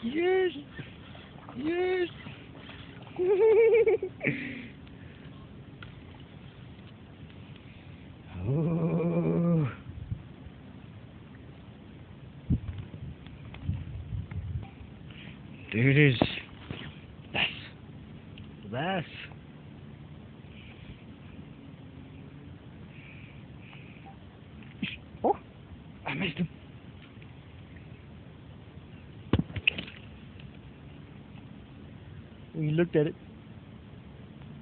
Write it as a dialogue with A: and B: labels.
A: Yes. Yes. Oh. There it is. Bass. The bass. Oh, I missed him. We looked at it.